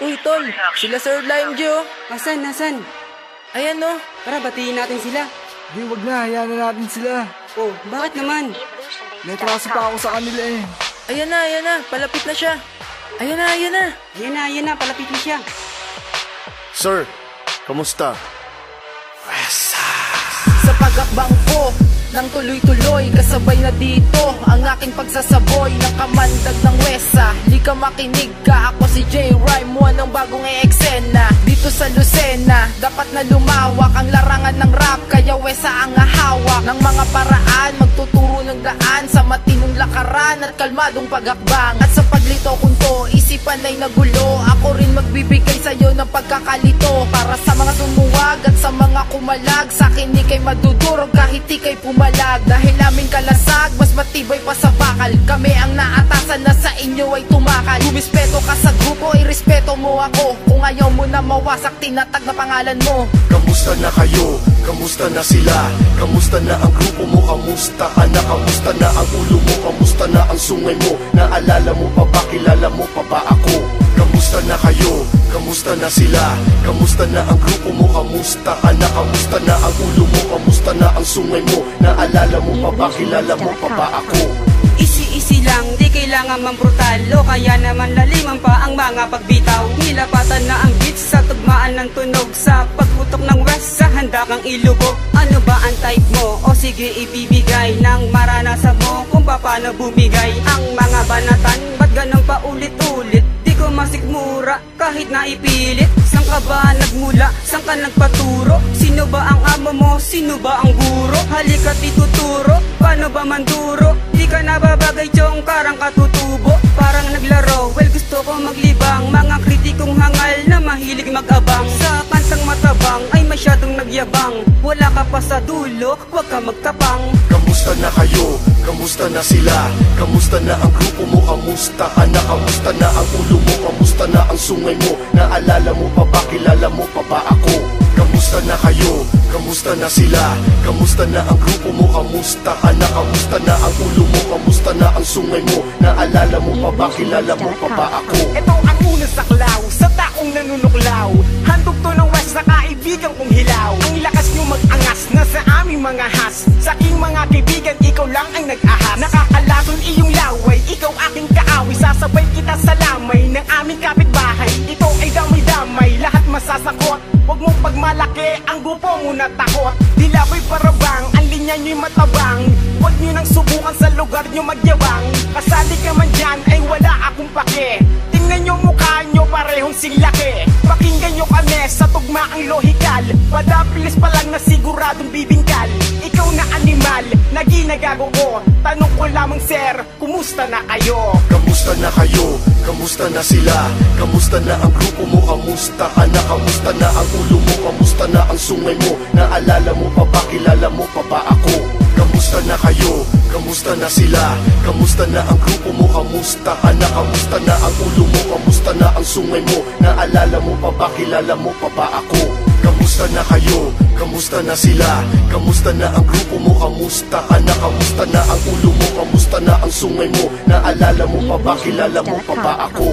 Uy, tol, sila Sir Lime J, oh. Nasaan? Ayan, oh. Tara, batiin natin sila. Di, wag na, hayaan na natin sila. Oh, bakit naman? May traso pa ako sa kanila eh. Ayan na, palapit na siya. Ayan na, Palapit na siya. Sir, kamusta? Sa pagakbang ko nang tuloy-tuloy, kasabay na dito ang aking pagsasaboy ng kamandag ng Wesa. Di ka makinig ka, ako si J. Rhyme, one ng bagong eksena. Dito sa Lucena, dapat na lumawak ang larangan ng rap, kaya Wesa ang hahawak ng mga paraan, magtuturo ng daan sa matinong lakaran at kalmadong pagakbang. At sa paglito kung to, isipan ay nagulo, ako rin magbibigay sa'yo ng pagkakalito. Para sa mga sumuwag at sa mga kumalag, sa'kin di kay madudurog kahit di kay pumalag. Dahil aming kalasag, mas matibay pa sa bakal. Kami ang naatasan na sa inyo ay tumakal. Rumispeto ka sa grupo, irespeto mo ako. Kung ayaw mo na mawasak, tinatag na pangalan mo. Kamusta na kayo? Kamusta na sila? Kamusta na ang grupo mo? Kamusta ka na? Kamusta na ang ulo mo? Kamusta na ang sungay mo? Naalala mo pa ba? Kilala mo pa ba ako? Kamusta na kayo? Kamusta na sila? Kamusta na ang grupo mo? Kamusta ka na? Kamusta na ang ulo mo? Kamusta na ang sungay mo? Naalala mo pa ba? Kilala mo pa ba ako? Easy lang, di kailangan man brutal, o kaya naman laliman pa ang mga pagbitaw. Nilapatan na ang beats sa tugmaan ng tunog, sa pagputok ng west sa handa kang ilubog. Ano ba ang type mo? O sige ibibigay ng maranasan mo kung paano bumigay ang mga banatan. Ba't ganun pa ulit-ulit? Di ko masikmura kahit na ipilit. Saan ka ba nagmula? Saan ka nagpaturo? Sino ba ang amo mo? Sino ba ang guro? Halika't ituturo, paano ba manduro? Di ka nababagay chong karang katutubo. Parang naglaro, well gusto ko maglibang. Mga kritikong hangal na mahilig mag-abang. Sa kantang matabang ay masyadong nagyabang. Wala ka pa sa dulo, huwag ka magtapang. Kamusta na kayo? Kamusta na sila? Kamusta na ang grupo mo? Kamusta ka na? Kamusta na ang ulo mo? Kamusta na ang sungay mo? Naalala mo pa ba? Kilala mo pa ba ako? Kamusta na kayo? Kamusta na sila? Kamusta na ang grupo mo? Kamusta ka na? Kamusta na ang ulo mo? Kamusta na ang sungay mo? Naalala mo pa ba? Kilala mo pa ba ako? Ito ang una saklaw sa taong nanunuklaw. Handog to ng west sa kaibigan kong hilaw. Ang lakas nyo mag-angas na sa aming mga has. Sa aking mga kaibigan, ikaw lang ang nag-ahas. Nakakalason iyong laway, ikaw aking kaawi. Sasabay kita sa lamay ng aming kapitbahay. Ito ay damay-damay, lahat masasakot. Huwag mong pagmalaki, ang grupo mo na takot. Dila ko'y parabang, ang linya nyo'y matabang. Huwag nyo nang subukan sa lugar nyo magyabang. Kasali ka man dyan ay wala akong pake. Tingnan nyo mukha nyo parehong singlaki. Pakinggan nyo kami sa tugmaang lohikal. Padapilis pa lang na siguradong bibingkal. Ikaw na animal na ginagago ko. Tanong ko lamang sir, kumusta na kayo? Kamusta na kayo? Kamusta na sila? Kamusta na ang grupo mo? Kamusta ka na? Kamusta na ang ulo mo? Kamusta na ang sungay mo? Naalala mo pa ba? Kilala mo pa ba ako? Kamusta na kayo? Kamusta na sila? Kamusta na ang grupo mo? Kamusta ka na? Kamusta na ang ulo mo? Kamusta na ang sungay mo? Naalala mo pa ba? Kilala mo pa ba ako? Kamusta na kayo? Kamusta na sila? Kamusta na ang grupo mo? Kamusta ka na? Kamusta na ang ulo mo? Kamusta na ang sungay mo? Naalala mo pa ba? Kilala mo pa ba ako?